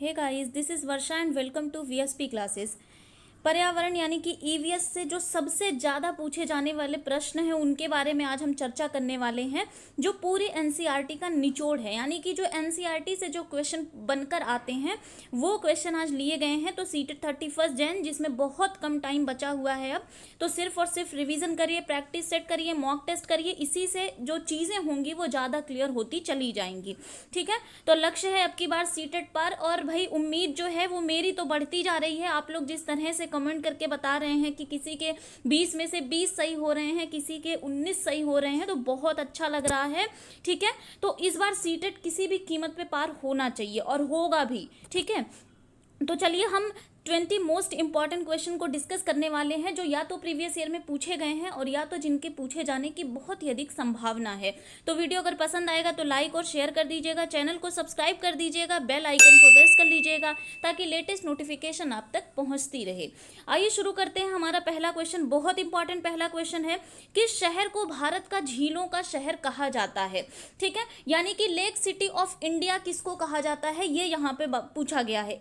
Hey guys, this is Varsha and welcome to VSP classes. पर्यावरण यानी कि ईवीएस से जो सबसे ज़्यादा पूछे जाने वाले प्रश्न हैं उनके बारे में आज हम चर्चा करने वाले हैं, जो पूरी एनसीईआरटी का निचोड़ है। यानी कि जो एनसीईआरटी से जो क्वेश्चन बनकर आते हैं वो क्वेश्चन आज लिए गए हैं। तो सीटेड 31 जैन, जिसमें बहुत कम टाइम बचा हुआ है अब, तो सिर्फ और सिर्फ रिवीजन करिए, प्रैक्टिस सेट करिए, मॉक टेस्ट करिए। इसी से जो चीज़ें होंगी वो ज़्यादा क्लियर होती चली जाएंगी। ठीक है, तो लक्ष्य है अब की बार सीटेड पर, और भाई उम्मीद जो है वो मेरी तो बढ़ती जा रही है। आप लोग जिस तरह से कमेंट करके बता रहे हैं कि किसी के 20 में से 20 सही हो रहे हैं, किसी के 19 सही हो रहे हैं, तो बहुत अच्छा लग रहा है। ठीक है, तो इस बार सीटेड किसी भी कीमत पे पार होना चाहिए और होगा भी। ठीक है, तो चलिए हम 20 मोस्ट इंपॉर्टेंट क्वेश्चन को डिस्कस करने वाले हैं, जो या तो प्रीवियस ईयर में पूछे गए हैं और या तो जिनके पूछे जाने की बहुत ही अधिक संभावना है। तो वीडियो अगर पसंद आएगा तो लाइक और शेयर कर दीजिएगा, चैनल को सब्सक्राइब कर दीजिएगा, बेल आइकन को प्रेस कर लीजिएगा ताकि लेटेस्ट नोटिफिकेशन आप तक पहुंचती रहे। आइए शुरू करते हैं। हमारा पहला क्वेश्चन बहुत इंपॉर्टेंट पहला क्वेश्चन है, किस शहर को भारत का झीलों का शहर कहा जाता है। ठीक है, यानी कि लेक सिटी ऑफ इंडिया किसको कहा जाता है, ये यहाँ पे पूछा गया है।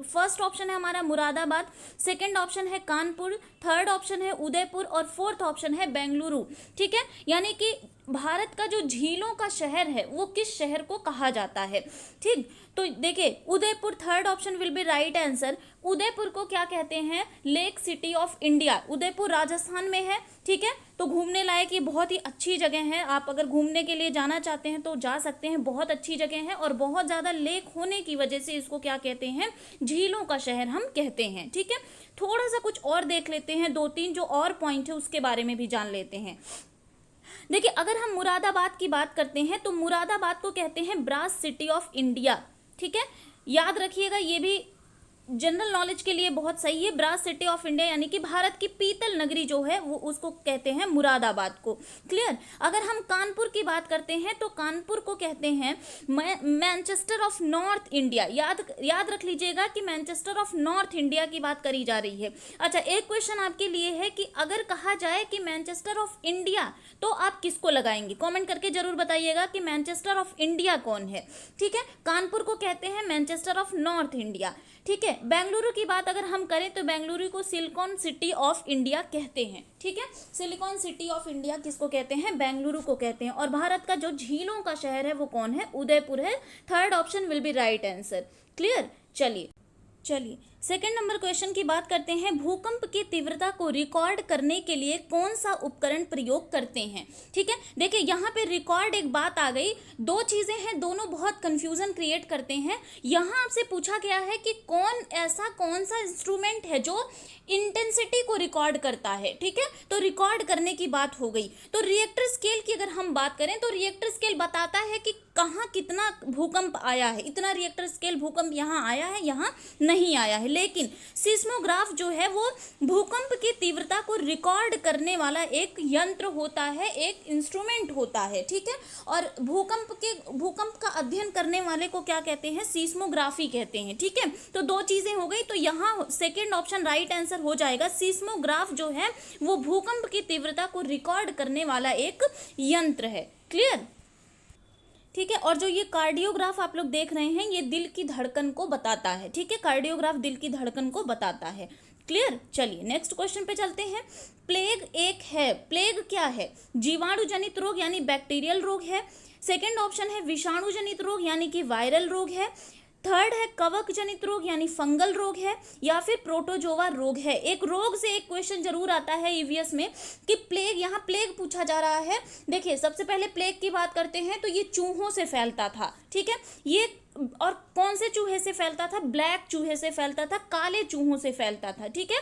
फर्स्ट ऑप्शन है हमारा मुरादाबाद, सेकंड ऑप्शन है कानपुर, थर्ड ऑप्शन है उदयपुर और फोर्थ ऑप्शन है बेंगलुरु। ठीक है, यानी कि भारत का जो झीलों का शहर है वो किस शहर को कहा जाता है। ठीक, तो देखिए Udaipur, third option will be right answer. Udaipur को क्या कहते हैं, lake city of India. Udaipur Rajasthan में है। ठीक है, तो घूमने लायक ये बहुत ही अच्छी जगह है। आप अगर घूमने के लिए जाना चाहते हैं तो जा सकते हैं, बहुत अच्छी जगह है और बहुत ज़्यादा लेक होने की वजह से इसको क्या कहते हैं, झीलों का शहर हम कहते हैं। ठीक है, थोड़ा सा कुछ और देख लेते हैं, 2-3 जो और पॉइंट है उसके बारे में भी जान लेते हैं। देखिए अगर हम मुरादाबाद की बात करते हैं तो मुरादाबाद को कहते हैं ब्रास सिटी ऑफ इंडिया। ठीक है, याद रखिएगा, ये भी जनरल नॉलेज के लिए बहुत सही है। ब्रास सिटी ऑफ इंडिया यानी कि भारत की पीतल नगरी जो है वो उसको कहते हैं मुरादाबाद को। क्लियर। अगर हम कानपुर की बात करते हैं तो कानपुर को कहते हैं मैनचेस्टर ऑफ नॉर्थ इंडिया। याद रख लीजिएगा कि मैनचेस्टर ऑफ नॉर्थ इंडिया की बात करी जा रही है। अच्छा, एक क्वेश्चन आपके लिए है कि अगर कहा जाए कि मैनचेस्टर ऑफ इंडिया तो आप किसको लगाएंगे, कमेंट करके जरूर बताइएगा कि मैनचेस्टर ऑफ इंडिया कौन है। ठीक है, कानपुर को कहते हैं मैनचेस्टर ऑफ नॉर्थ इंडिया। ठीक है, बेंगलुरु की बात अगर हम करें तो बेंगलुरु को सिलिकॉन सिटी ऑफ इंडिया कहते हैं। ठीक है, सिलिकॉन सिटी ऑफ इंडिया किसको कहते हैं, बेंगलुरु को कहते हैं। और भारत का जो झीलों का शहर है वो कौन है, उदयपुर है। Third option will be right answer. Clear. चलिए सेकंड नंबर क्वेश्चन की बात करते हैं। भूकंप की तीव्रता को रिकॉर्ड करने के लिए कौन सा उपकरण प्रयोग करते हैं। ठीक है, देखिए यहाँ पे रिकॉर्ड एक बात आ गई, दो चीजें हैं, दोनों बहुत कंफ्यूजन क्रिएट करते हैं। यहाँ आपसे पूछा गया है कि कौन सा इंस्ट्रूमेंट है जो इंटेंसिटी को रिकॉर्ड करता है। ठीक है, तो रिकॉर्ड करने की बात हो गई। तो रिएक्टर स्केल की अगर हम बात करें तो रिएक्टर स्केल बताता है कि कहाँ कितना भूकंप आया है, इतना रिएक्टर स्केल भूकंप यहाँ आया है, यहाँ नहीं आया है। लेकिन सिस्मोग्राफ जो है वो भूकंप की तीव्रता को रिकॉर्ड करने वाला एक यंत्र होता है, एक इंस्ट्रूमेंट होता है। ठीक है, और भूकंप का अध्ययन करने वाले को क्या कहते हैं, सिस्मोग्राफी कहते हैं। ठीक है, तो दो चीजें हो गई, तो यहाँ सेकेंड ऑप्शन राइट आंसर हो जाएगा। सिस्मोग्राफ जो है वो भूकंप की तीव्रता को रिकॉर्ड करने वाला एक यंत्र है। क्लियर। ठीक है, और जो ये कार्डियोग्राफ आप लोग देख रहे हैं ये दिल की धड़कन को बताता है। ठीक है, कार्डियोग्राफ दिल की धड़कन को बताता है। क्लियर। चलिए नेक्स्ट क्वेश्चन पे चलते हैं। प्लेग एक है, प्लेग क्या है, जीवाणु जनित रोग यानी बैक्टीरियल रोग है। सेकेंड ऑप्शन है विषाणु जनित रोग यानी कि वायरल रोग है। थर्ड है कवक जनित रोग यानी फंगल रोग है, या फिर प्रोटोजोआ रोग है। एक रोग से एक क्वेश्चन जरूर आता है ईवीएस में कि प्लेग, यहाँ प्लेग पूछा जा रहा है। देखिए सबसे पहले प्लेग की बात करते हैं तो ये चूहों से फैलता था। ठीक है, ये और कौन से चूहे से फैलता था, ब्लैक चूहे से फैलता था, काले चूहों से फैलता था। ठीक है,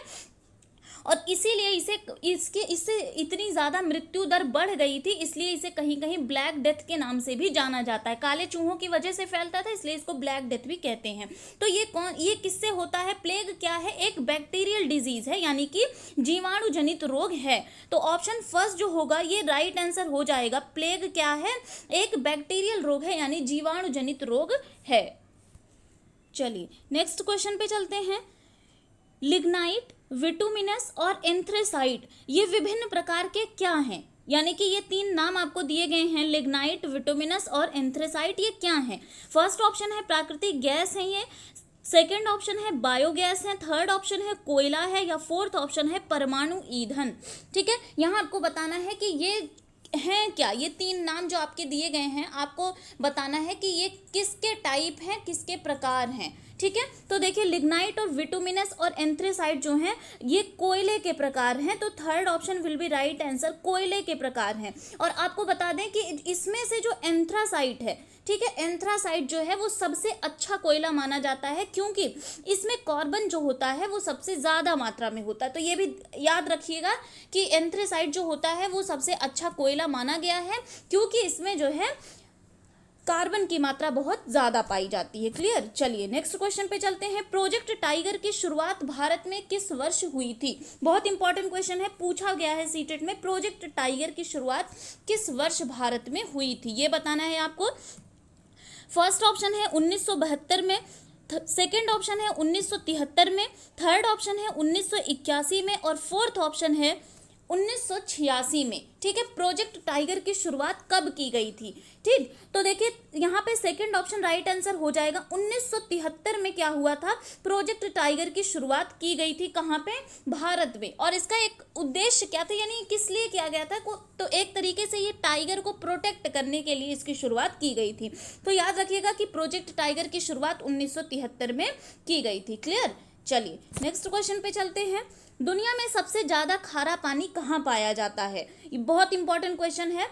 और इसीलिए इससे इतनी ज़्यादा मृत्यु दर बढ़ गई थी, इसलिए इसे कहीं कहीं ब्लैक डेथ के नाम से भी जाना जाता है। काले चूहों की वजह से फैलता था इसलिए इसको ब्लैक डेथ भी कहते हैं। तो ये किससे होता है, प्लेग क्या है, एक बैक्टीरियल डिजीज है यानी कि जीवाणु जनित रोग है। तो ऑप्शन फर्स्ट जो होगा ये राइट आंसर हो जाएगा। प्लेग क्या है, एक बैक्टीरियल रोग है यानी जीवाणु जनित रोग है। चलिए नेक्स्ट क्वेश्चन पे चलते हैं। लिग्नाइट, विटुमिनस और एंथ्रेसाइट ये विभिन्न प्रकार के क्या हैं, यानी कि ये तीन नाम आपको दिए गए हैं, लिग्नाइट, विटुमिनस और एंथ्रेसाइट, ये क्या हैं। फर्स्ट ऑप्शन है प्राकृतिक गैस है ये। सेकेंड ऑप्शन है बायोगैस है, थर्ड ऑप्शन है कोयला है, या फोर्थ ऑप्शन है परमाणु ईंधन। ठीक है, यहाँ आपको बताना है कि ये हैं क्या, ये तीन नाम जो आपके दिए गए हैं आपको बताना है कि ये किसके टाइप हैं, किसके प्रकार हैं। ठीक है, तो देखिए लिग्नाइट और विटुमिनस और एंथ्रेसाइट जो हैं ये कोयले के प्रकार हैं, तो third option will be right answer, कोयले के प्रकार हैं। और आपको बता दें कि इसमें से जो एंथ्रासाइट है, ठीक है, एंथ्रासाइट जो है वो सबसे अच्छा कोयला माना जाता है, क्योंकि इसमें कार्बन जो होता है वो सबसे ज़्यादा मात्रा में होता है। तो ये भी याद रखिएगा कि एंथ्रासाइट जो होता है वो सबसे अच्छा कोयला माना गया है, क्योंकि इसमें जो है कार्बन की मात्रा बहुत ज्यादा पाई जाती है। क्लियर, चलिए नेक्स्ट क्वेश्चन पे चलते हैं। प्रोजेक्ट टाइगर की शुरुआत भारत में किस वर्ष हुई थी? बहुत इंपॉर्टेंट क्वेश्चन है, पूछा गया है सीटेट में, प्रोजेक्ट टाइगर की शुरुआत किस वर्ष भारत में हुई थी, ये बताना है आपको। फर्स्ट ऑप्शन है 1972 में, सेकेंड ऑप्शन है 1973 में, थर्ड ऑप्शन है 1981 में, और फोर्थ ऑप्शन है 1986 में। ठीक है, प्रोजेक्ट टाइगर की शुरुआत कब की गई थी? ठीक, तो देखिए यहाँ पे सेकंड ऑप्शन राइट आंसर हो जाएगा। 1973 में क्या हुआ था, प्रोजेक्ट टाइगर की शुरुआत की गई थी, कहाँ पे? भारत में। और इसका एक उद्देश्य क्या था, यानी किस लिए किया गया था? तो एक तरीके से ये टाइगर को प्रोटेक्ट करने के लिए इसकी शुरुआत की गई थी। तो याद रखिएगा कि प्रोजेक्ट टाइगर की शुरुआत 1973 में की गई थी। क्लियर, चलिए नेक्स्ट क्वेश्चन पे चलते हैं। दुनिया में सबसे ज्यादा खारा पानी कहाँ पाया जाता है? ये बहुत इंपॉर्टेंट क्वेश्चन है।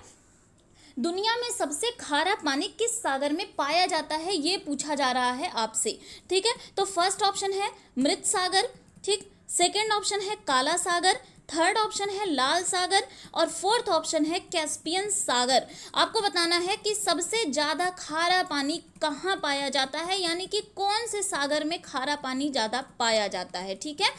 दुनिया में सबसे खारा पानी किस सागर में पाया जाता है, ये पूछा जा रहा है आपसे। ठीक है, तो फर्स्ट ऑप्शन है मृत सागर, ठीक, सेकंड ऑप्शन है काला सागर, थर्ड ऑप्शन है लाल सागर, और फोर्थ ऑप्शन है कैस्पियन सागर। आपको बताना है कि सबसे ज़्यादा खारा पानी कहाँ पाया जाता है, यानी कि कौन से सागर में खारा पानी ज़्यादा पाया जाता है। ठीक है,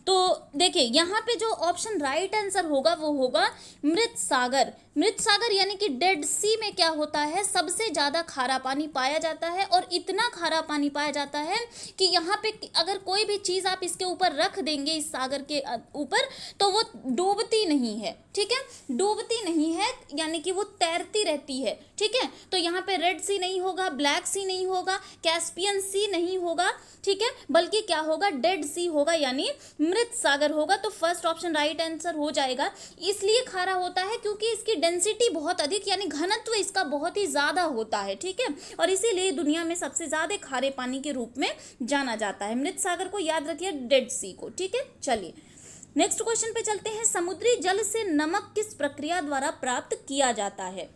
तो देखिए यहाँ पे जो ऑप्शन राइट आंसर होगा वो होगा मृत सागर। मृत सागर यानी कि डेड सी में क्या होता है, सबसे ज़्यादा खारा पानी पाया जाता है, और इतना खारा पानी पाया जाता है कि यहाँ पे अगर कोई भी चीज़ आप इसके ऊपर रख देंगे, इस सागर के ऊपर, तो वो डूबती नहीं है। ठीक है, डूबती नहीं है, यानी कि वो तैरती रहती है। ठीक है, तो यहाँ पे रेड सी नहीं होगा, ब्लैक सी नहीं होगा, कैस्पियन सी नहीं होगा, ठीक है, बल्कि क्या होगा, डेड सी होगा, यानी मृत सागर होगा। तो फर्स्ट ऑप्शन राइट आंसर हो जाएगा। इसलिए खारा होता है क्योंकि इसकी डेंसिटी बहुत अधिक, यानी घनत्व इसका बहुत ही ज़्यादा होता है। ठीक है, और इसीलिए दुनिया में सबसे ज़्यादा खारे पानी के रूप में जाना जाता है। मृत सागर को याद रखिए, डेड सी को। ठीक है, चलिए नेक्स्ट क्वेश्चन पे चलते हैं। समुद्री जल से नमक किस प्रक्रिया द्वारा प्राप्त किया जाता है?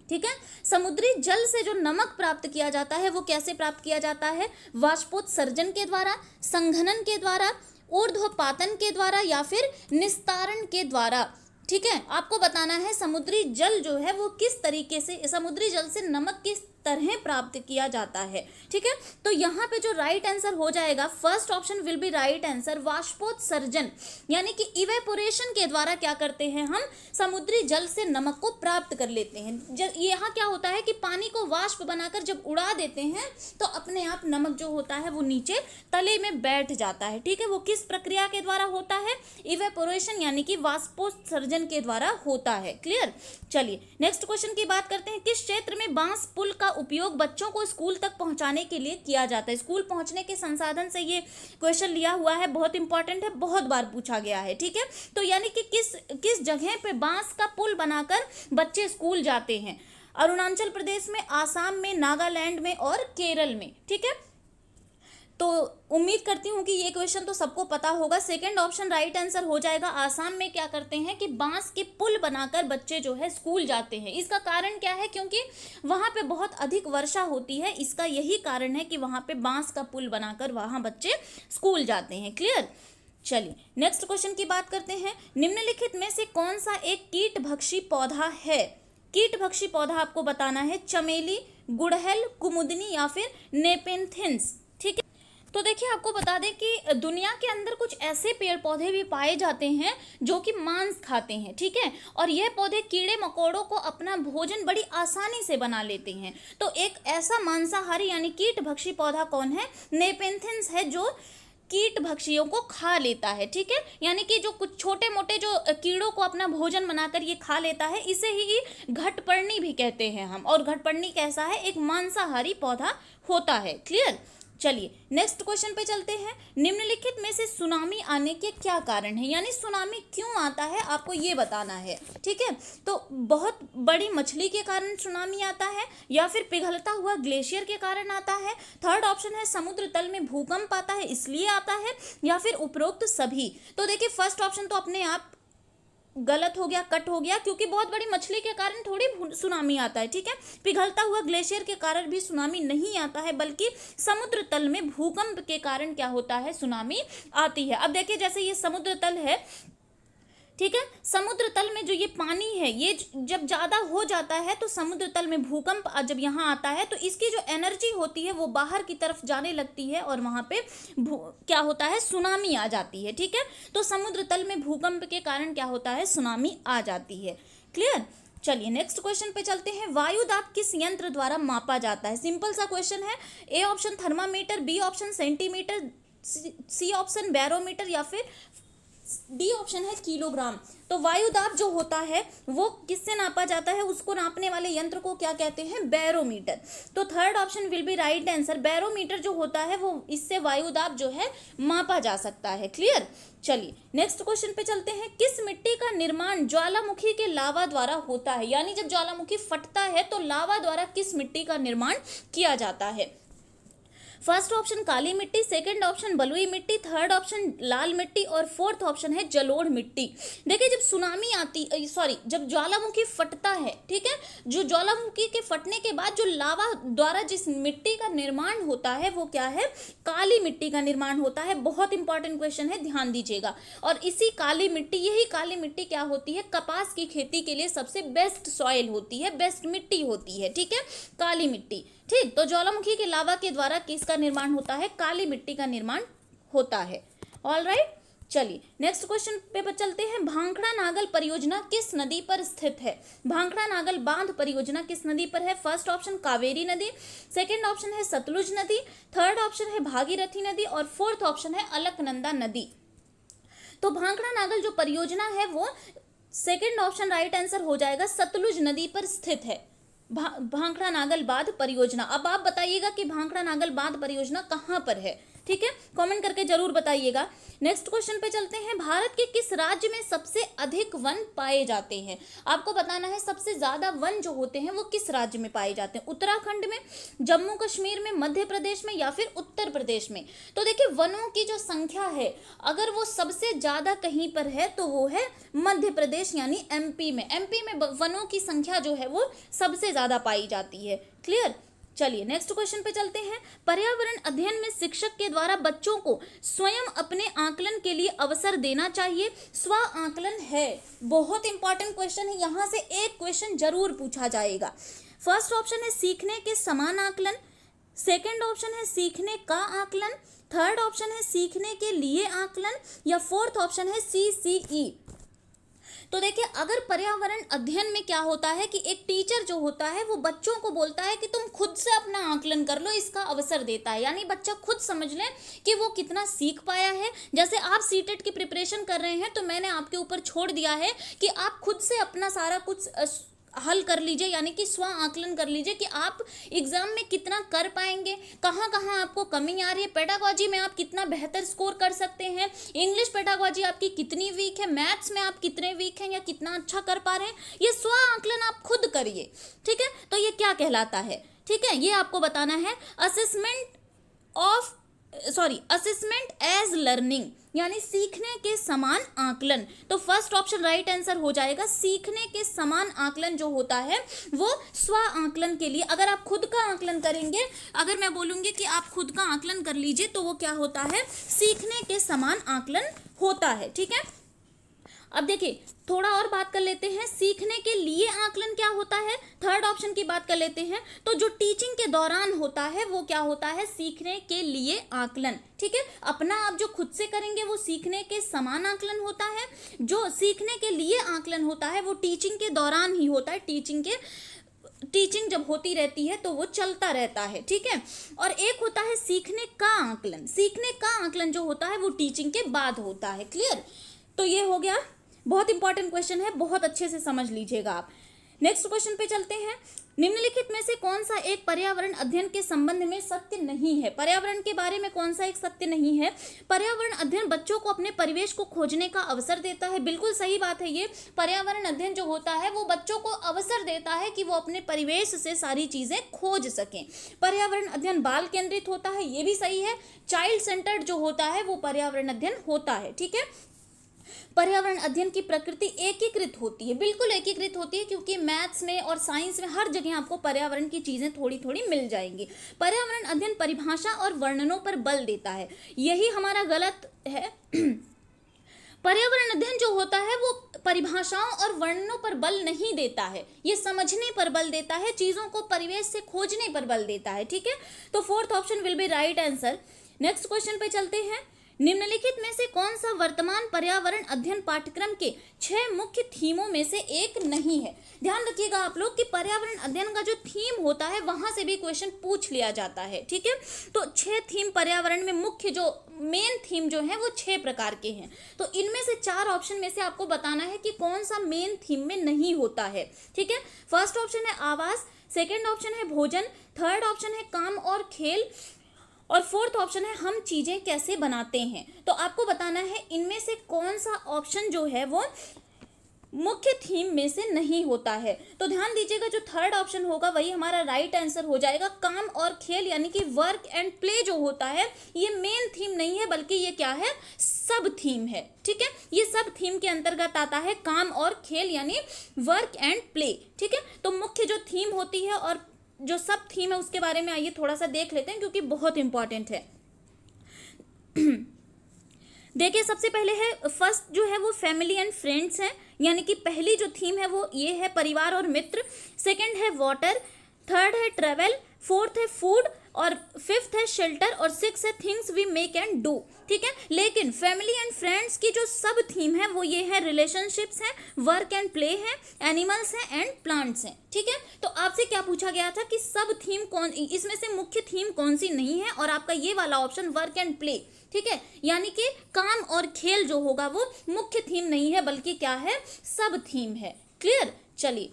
ठीक है, समुद्री जल से जो नमक प्राप्त किया जाता है वो कैसे प्राप्त किया जाता है? वाष्पोत्सर्जन के द्वारा, संघनन के द्वारा, ऊर्ध्वपातन के द्वारा, या फिर निस्तारण के द्वारा। ठीक है, आपको बताना है समुद्री जल जो है वो किस तरीके से, समुद्री जल से नमक किस तरह प्राप्त किया जाता है। ठीक है, तो यहाँ पे जो राइट आंसर हो जाएगा, first option will be right answer, वाष्पोत्सर्जन, यानी कि इवेपोरेशन के द्वारा क्या करते हैं हम, समुद्री जल से नमक को प्राप्त कर लेते हैं। यहाँ क्या होता है कि पानी को वाष्प बनाकर जब उड़ा देते हैं तो अपने आप नमक जो होता है वो नीचे तले में बैठ जाता है। ठीक है, वो किस प्रक्रिया के द्वारा होता है? इवेपोरेशन, यानी कि वाष्पोत्सर्जन के द्वारा होता है। क्लियर, चलिए नेक्स्ट क्वेश्चन की बात करते हैं। किस क्षेत्र में बांस पुल का उपयोग बच्चों को स्कूल तक पहुंचाने के लिए किया जाता है? स्कूल पहुंचने के संसाधन से ये क्वेश्चन लिया हुआ है, बहुत इंपॉर्टेंट है, बहुत बार पूछा गया है। ठीक है, तो यानी कि किस जगह पे बांस का पुल बनाकर बच्चे स्कूल जाते हैं? अरुणाचल प्रदेश में, आसाम में, नागालैंड में और केरल में। ठीक है, तो उम्मीद करती हूँ कि ये क्वेश्चन तो सबको पता होगा। सेकंड ऑप्शन राइट आंसर हो जाएगा। आसाम में क्या करते हैं कि बांस के पुल बनाकर बच्चे जो है स्कूल जाते हैं। इसका कारण क्या है? क्योंकि वहाँ पे बहुत अधिक वर्षा होती है, इसका यही कारण है कि वहाँ पे बांस का पुल बनाकर वहाँ बच्चे स्कूल जाते हैं। क्लियर, चलिए नेक्स्ट क्वेश्चन की बात करते हैं। निम्नलिखित में से कौन सा एक कीटभक्षी पौधा है? कीटभक्षी पौधा आपको बताना है, चमेली, गुड़हल, कुमुदनी या फिर नेपेंथिस। ठीक है, तो देखिए आपको बता दें कि दुनिया के अंदर कुछ ऐसे पेड़ पौधे भी पाए जाते हैं जो कि मांस खाते हैं। ठीक है, और यह पौधे कीड़े मकोड़ों को अपना भोजन बड़ी आसानी से बना लेते हैं। तो एक ऐसा मांसाहारी यानी कीटभक्षी पौधा कौन है? नेपेंथिस है, जो कीट भक्षियों को खा लेता है। ठीक है, यानी कि जो कुछ छोटे मोटे जो कीड़ों को अपना भोजन बनाकर ये खा लेता है, इसे ही घटपर्णी भी कहते हैं हम। और घटपर्णी कैसा है? एक मांसाहारी पौधा होता है। क्लियर, चलिए नेक्स्ट क्वेश्चन पे चलते हैं। निम्नलिखित में से सुनामी आने के क्या कारण है, यानी सुनामी क्यों आता है आपको ये बताना है, ठीक है। तो बहुत बड़ी मछली के कारण सुनामी आता है, या फिर पिघलता हुआ ग्लेशियर के कारण आता है। थर्ड ऑप्शन है समुद्र तल में भूकंप आता है इसलिए आता है, या फिर उपरोक्त सभी। तो देखिए फर्स्ट ऑप्शन तो अपने आप गलत हो गया, कट हो गया, क्योंकि बहुत बड़ी मछली के कारण थोड़ी सुनामी आता है, ठीक है। पिघलता हुआ ग्लेशियर के कारण भी सुनामी नहीं आता है, बल्कि समुद्र तल में भूकंप के कारण क्या होता है, सुनामी आती है। अब देखिए जैसे ये समुद्र तल है, ठीक है, समुद्र तल में जो ये पानी है ये जब ज़्यादा हो जाता है तो समुद्र तल में भूकंप जब यहाँ आता है तो इसकी जो एनर्जी होती है वो बाहर की तरफ जाने लगती है और वहाँ पे क्या होता है, सुनामी आ जाती है, ठीक है। तो समुद्र तल में भूकंप के कारण क्या होता है, सुनामी आ जाती है। क्लियर। चलिए नेक्स्ट क्वेश्चन पे चलते हैं। वायु दाब किस यंत्र द्वारा मापा जाता है? सिंपल सा क्वेश्चन है। A option thermometer, B option centimetre, C option barometer, या फिर डी ऑप्शन है किलोग्राम। तो वायु दाब जो होता है वो किससे नापा जाता है, उसको नापने वाले यंत्र को क्या कहते हैं, बैरोमीटर। तो third option will be right answer. Barometer जो होता है वो इससे वायु दाब जो है मापा जा सकता है। क्लियर। चलिए नेक्स्ट क्वेश्चन पे चलते हैं। किस मिट्टी का निर्माण ज्वालामुखी के लावा द्वारा होता है, यानी जब ज्वालामुखी फटता है तो लावा द्वारा किस मिट्टी का निर्माण किया जाता है? फर्स्ट ऑप्शन काली मिट्टी, सेकंड ऑप्शन बलुई मिट्टी, थर्ड ऑप्शन लाल मिट्टी और फोर्थ ऑप्शन है जलोढ़ मिट्टी। देखिए जब सुनामी आती जब ज्वालामुखी फटता है, ठीक है, जो ज्वालामुखी के फटने के बाद जो लावा द्वारा जिस मिट्टी का निर्माण होता है वो क्या है, काली मिट्टी का निर्माण होता है। बहुत इंपॉर्टेंट क्वेश्चन है, ध्यान दीजिएगा। और यही काली मिट्टी क्या होती है, कपास की खेती के लिए सबसे बेस्ट सॉइल होती है, बेस्ट मिट्टी होती है, ठीक है, काली मिट्टी। ठीक, तो ज्वालामुखी के लावा के द्वारा किसका निर्माण होता है, काली मिट्टी का निर्माण होता है। All right. चलिए नेक्स्ट क्वेश्चन पे चलते हैं। भांखड़ा नागल परियोजना किस नदी पर स्थित है? भांखड़ा नागल बांध परियोजना किस नदी पर है? फर्स्ट ऑप्शन कावेरी नदी, सेकंड ऑप्शन है सतलुज नदी, थर्ड ऑप्शन है भागीरथी नदी और फोर्थ ऑप्शन है अलकनंदा नदी। तो भांखड़ा नागल जो परियोजना है वो सेकंड ऑप्शन राइट आंसर हो जाएगा, सतलुज नदी पर स्थित है भांखड़ा नागल बांध परियोजना। अब आप बताइएगा कि भांखड़ा नागल बांध परियोजना कहाँ पर है, ठीक है, कमेंट करके जरूर बताइएगा। नेक्स्ट क्वेश्चन पे चलते हैं। भारत के किस राज्य में सबसे अधिक वन पाए जाते हैं? आपको बताना है सबसे ज्यादा वन जो होते हैं वो किस राज्य में पाए जाते हैं, उत्तराखंड में, जम्मू कश्मीर में, मध्य प्रदेश में या फिर उत्तर प्रदेश में। तो देखिए वनों की जो संख्या है अगर वो सबसे ज्यादा कहीं पर है तो वो है मध्य प्रदेश यानी एमपी में। एमपी में वनों की संख्या जो है वो सबसे ज्यादा पाई जाती है। क्लियर। चलिए नेक्स्ट क्वेश्चन पे चलते हैं। पर्यावरण अध्ययन में शिक्षक के द्वारा बच्चों को स्वयं अपने आकलन के लिए अवसर देना चाहिए। स्व आकलन है, बहुत इंपॉर्टेंट क्वेश्चन है, यहां से एक क्वेश्चन जरूर पूछा जाएगा। फर्स्ट ऑप्शन है सीखने के समान आकलन, सेकंड ऑप्शन है सीखने का आकलन, थर्ड ऑप्शन है सीखने के लिए आकलन या फोर्थ ऑप्शन है CCE। तो देखिए अगर पर्यावरण अध्ययन में क्या होता है कि एक टीचर जो होता है वो बच्चों को बोलता है कि तुम खुद से अपना आकलन कर लो, इसका अवसर देता है, यानी बच्चा खुद समझ ले कि वो कितना सीख पाया है। जैसे आप सीटेट की प्रिपरेशन कर रहे हैं तो मैंने आपके ऊपर छोड़ दिया है कि आप खुद से अपना सारा कुछ हल कर लीजिए, यानी कि स्व आकलन कर लीजिए कि आप एग्जाम में कितना कर पाएंगे, कहाँ कहाँ आपको कमी आ रही है, पेडागॉजी में आप कितना बेहतर स्कोर कर सकते हैं, इंग्लिश पेडागॉजी आपकी कितनी वीक है, मैथ्स में आप कितने वीक हैं या कितना अच्छा कर पा रहे हैं, ये स्व आकलन आप खुद करिए। ठीक है, तो ये क्या कहलाता है, ठीक है, ये आपको बताना है। असेसमेंट एज लर्निंग यानी सीखने के समान आकलन। तो फर्स्ट ऑप्शन राइट आंसर हो जाएगा, सीखने के समान आकलन जो होता है वो स्व आकलन के लिए। अगर आप खुद का आकलन करेंगे, अगर मैं बोलूंगी कि आप खुद का आकलन कर लीजिए तो वो क्या होता है, सीखने के समान आकलन होता है। ठीक है, अब देखिए थोड़ा और बात कर लेते हैं, सीखने के लिए आकलन क्या होता है, थर्ड ऑप्शन की बात कर लेते हैं। तो जो टीचिंग के दौरान होता है वो क्या होता है, सीखने के लिए आकलन। ठीक है, अपना आप जो खुद से करेंगे वो सीखने के समान आकलन होता है, जो सीखने के लिए आकलन होता है वो टीचिंग के दौरान ही होता है, टीचिंग जब होती रहती है तो वो चलता रहता है। ठीक है, और एक होता है सीखने का आकलन, सीखने का आकलन जो होता है वो टीचिंग के बाद होता है। क्लियर, तो ये हो गया, बहुत इंपॉर्टेंट क्वेश्चन है, बहुत अच्छे से समझ लीजिएगा आप। नेक्स्ट क्वेश्चन पे चलते हैं। निम्नलिखित में से कौन सा एक पर्यावरण अध्ययन के संबंध में सत्य नहीं है? पर्यावरण के बारे में कौन सा एक सत्य नहीं है? पर्यावरण अध्ययन बच्चों को अपने परिवेश को खोजने का अवसर देता है। बिल्कुल सही बात है ये। पर्यावरण अध्ययन जो होता है वो बच्चों को अवसर देता है कि वो अपने परिवेश से सारी चीजें खोज सकें। पर्यावरण अध्ययन बाल केंद्रित होता है, ये भी सही है। चाइल्ड सेंटर्ड जो होता है वो पर्यावरण अध्ययन होता है। ठीक है। पर्यावरण अध्ययन की प्रकृति एकीकृत होती है, बिल्कुल एकीकृत होती है, क्योंकि मैथ्स में और साइंस में हर जगह आपको पर्यावरण की चीजें थोड़ी थोड़ी मिल जाएंगी। पर्यावरण अध्ययन परिभाषा और वर्णनों पर बल देता है, यही हमारा गलत है। पर्यावरण अध्ययन जो होता है वो परिभाषाओं और वर्णनों पर बल नहीं देता है, ये समझने पर बल देता है, चीजों को परिवेश से खोजने पर बल देता है। ठीक है, तो fourth option will be right answer. Next question पे चलते हैं। निम्नलिखित में से कौन सा वर्तमान पर्यावरण अध्ययन पाठ्यक्रम के 6 मुख्य थीमों में से एक नहीं है? ध्यान रखिएगा आप लोग कि पर्यावरण अध्ययन का जो थीम होता है वहां से भी क्वेश्चन पूछ लिया जाता है। ठीक है, तो 6 थीम पर्यावरण में मुख्य जो मेन थीम जो है वो 6 प्रकार के हैं। तो इनमें से 4 ऑप्शन में से आपको बताना है कि कौन सा मेन थीम में नहीं होता है। ठीक है, फर्स्ट ऑप्शन है आवास, सेकेंड ऑप्शन है भोजन, थर्ड ऑप्शन है काम और खेल, और फोर्थ ऑप्शन है हम चीजें कैसे बनाते हैं। तो आपको बताना है इनमें से कौन सा ऑप्शन जो है वो मुख्य थीम में से नहीं होता है। तो ध्यान दीजिएगा, जो थर्ड ऑप्शन होगा वही हमारा राइट आंसर हो जाएगा। काम और खेल यानी कि वर्क एंड प्ले जो होता है ये मेन थीम नहीं है, बल्कि ये क्या है, सब थीम है। ठीक है, ये सब थीम के अंतर्गत आता है, काम और खेल यानी वर्क एंड प्ले। ठीक है, तो मुख्य जो थीम होती है और जो सब थीम है उसके बारे में आइए थोड़ा सा देख लेते हैं, क्योंकि बहुत इंपॉर्टेंट है। देखिए, सबसे पहले है फर्स्ट जो है वो फैमिली एंड फ्रेंड्स है, यानी कि पहली जो थीम है वो ये है परिवार और मित्र। सेकंड है वाटर, थर्ड है ट्रेवल, फोर्थ है फूड, और फिफ्थ है शेल्टर, और सिक्स है things we make and do. ठीक है, लेकिन फैमिली एंड फ्रेंड्स की जो सब थीम है वो ये है रिलेशनशिप्स है, वर्क एंड प्ले है, एनिमल्स है एंड प्लांट्स है। ठीक है, तो आपसे क्या पूछा गया था कि सब थीम कौन, इसमें से मुख्य थीम कौन सी नहीं है, और आपका ये वाला ऑप्शन वर्क एंड प्ले। ठीक है, यानी कि काम और खेल जो होगा वो मुख्य थीम नहीं है, बल्कि क्या है, सब थीम है। क्लियर? चलिए,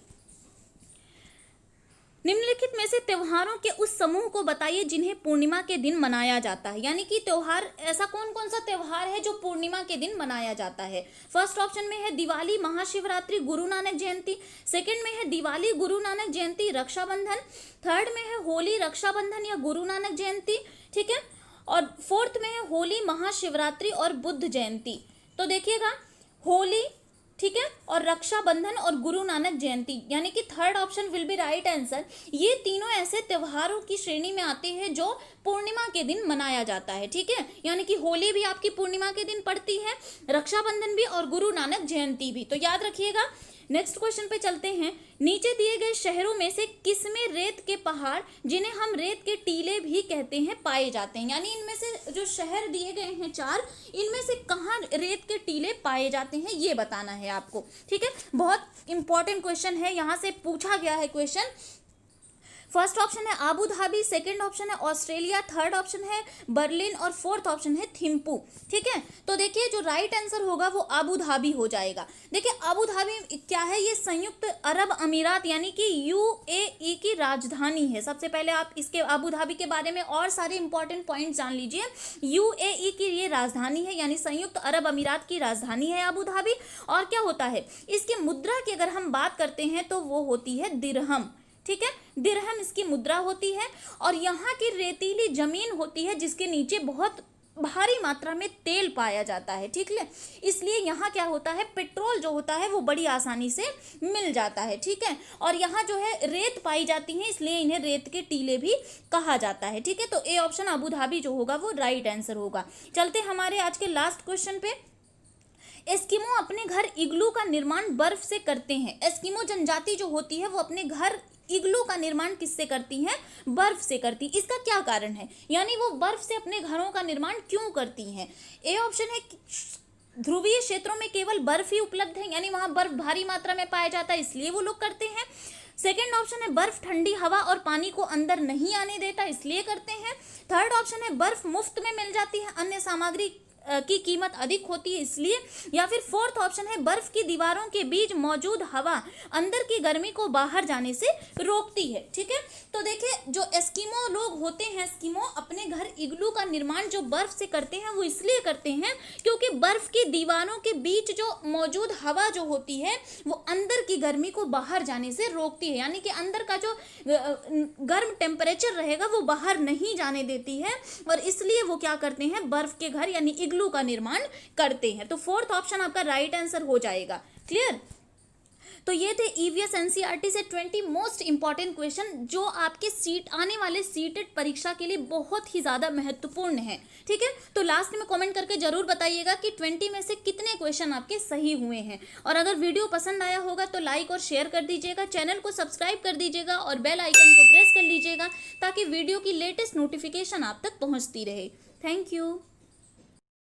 निम्नलिखित में से त्योहारों के उस समूह को बताइए जिन्हें पूर्णिमा के दिन मनाया जाता है। यानी कि त्योहार, ऐसा कौन कौन सा त्योहार है जो पूर्णिमा के दिन मनाया जाता है? फर्स्ट ऑप्शन में है दिवाली, महाशिवरात्रि, गुरु नानक जयंती। सेकंड में है दिवाली, गुरु नानक जयंती, रक्षाबंधन। थर्ड में है होली, रक्षाबंधन या गुरु नानक जयंती। ठीक है, और फोर्थ में है होली, महाशिवरात्रि और बुद्ध जयंती। तो देखिएगा, होली, ठीक है, और रक्षाबंधन और गुरु नानक जयंती, यानी कि third option will be right answer. ये तीनों ऐसे त्योहारों की श्रेणी में आते हैं जो पूर्णिमा के दिन मनाया जाता है। ठीक है, यानी कि होली भी आपकी पूर्णिमा के दिन पड़ती है, रक्षाबंधन भी और गुरु नानक जयंती भी। तो याद रखिएगा। नेक्स्ट क्वेश्चन पे चलते हैं। नीचे दिए गए शहरों में से किसमें रेत के पहाड़, जिन्हें हम रेत के टीले भी कहते हैं, पाए जाते हैं? यानी इनमें से जो शहर दिए गए हैं 4, इनमें से कहाँ रेत के टीले पाए जाते हैं ये बताना है आपको। ठीक है, बहुत इंपॉर्टेंट क्वेश्चन है, यहाँ से पूछा गया है क्वेश्चन। फर्स्ट ऑप्शन है आबू धाबी, सेकंड ऑप्शन है ऑस्ट्रेलिया, थर्ड ऑप्शन है बर्लिन, और फोर्थ ऑप्शन है थिम्पू। ठीक है, तो देखिए जो राइट आंसर होगा वो आबू धाबी हो जाएगा। देखिए, आबू धाबी क्या है, ये संयुक्त अरब अमीरात यानी कि यूएई की राजधानी है। सबसे पहले आप इसके आबू धाबी के बारे में और सारे इंपॉर्टेंट पॉइंट जान लीजिए। यूएई की ये राजधानी है, यानी संयुक्त अरब अमीरात की राजधानी है आबू धाबी। और क्या होता है, इसकी मुद्रा की अगर हम बात करते हैं तो वो होती है दिरहम। ठीक है, दिरहम इसकी मुद्रा होती है, और यहाँ की रेतीली जमीन होती है जिसके नीचे बहुत भारी मात्रा में तेल पाया जाता है। ठीक है, इसलिए यहाँ क्या होता है, पेट्रोल जो होता है वो बड़ी आसानी से मिल जाता है। ठीक है, और यहाँ जो है रेत पाई जाती है, इसलिए इन्हें रेत के टीले भी कहा जाता है। ठीक है, तो ए ऑप्शन अबू धाबी जो होगा वो राइट आंसर होगा। चलते हमारे आज के लास्ट क्वेश्चन पे। एस्किमो अपने घर इग्लू का निर्माण बर्फ से करते हैं। एस्किमो जनजाति जो होती है वो अपने घर इग्लू का निर्माण किससे करती हैं, बर्फ से करती। इसका क्या कारण है, यानी वो बर्फ से अपने घरों का निर्माण क्यों करती हैं? ए ऑप्शन है ध्रुवीय क्षेत्रों में केवल बर्फ ही उपलब्ध है, यानी वहां बर्फ भारी मात्रा में पाया जाता है इसलिए वो लोग करते हैं। सेकेंड ऑप्शन है बर्फ ठंडी हवा और पानी को अंदर नहीं आने देता इसलिए करते हैं। थर्ड ऑप्शन है बर्फ मुफ्त में मिल जाती है अन्य सामग्री की कीमत अधिक होती है इसलिए, या फिर फोर्थ ऑप्शन है बर्फ की दीवारों के बीच मौजूद हवा अंदर की गर्मी को बाहर जाने से रोकती है। ठीक है, तो देखिए जो एस्किमो लोग होते हैं, एस्किमो अपने घर इग्लू का निर्माण जो बर्फ से करते हैं वो इसलिए करते हैं क्योंकि बर्फ की दीवारों के बीच जो मौजूद हवा जो होती है वो अंदर की गर्मी को बाहर जाने से रोकती है, यानी कि अंदर का जो गर्म टेम्परेचर रहेगा वो बाहर नहीं जाने देती है, और इसलिए वो क्या करते हैं, बर्फ के घर यानी इग्लू का निर्माण करते हैं। तो फोर्थ ऑप्शन आपका राइट आंसर हो जाएगा। क्लियर? तो ये थे ईवीएस एनसीईआरटी से 20 मोस्ट इंपॉर्टेंट क्वेश्चन जो आपके आने वाले सीटेट परीक्षा के लिए बहुत ही ज़्यादा महत्वपूर्ण है। ठीक है, तो लास्ट में कमेंट करके जरूर बताइएगा कि 20 में से कितने क्वेश्चन आपके सही हुए हैं, और अगर वीडियो पसंद आया होगा तो लाइक और शेयर कर दीजिएगा, चैनल को सब्सक्राइब कर दीजिएगा और बेल आइकन को प्रेस कर लीजिएगा ताकि वीडियो की लेटेस्ट नोटिफिकेशन आप तक पहुँचती रहे। Thank you.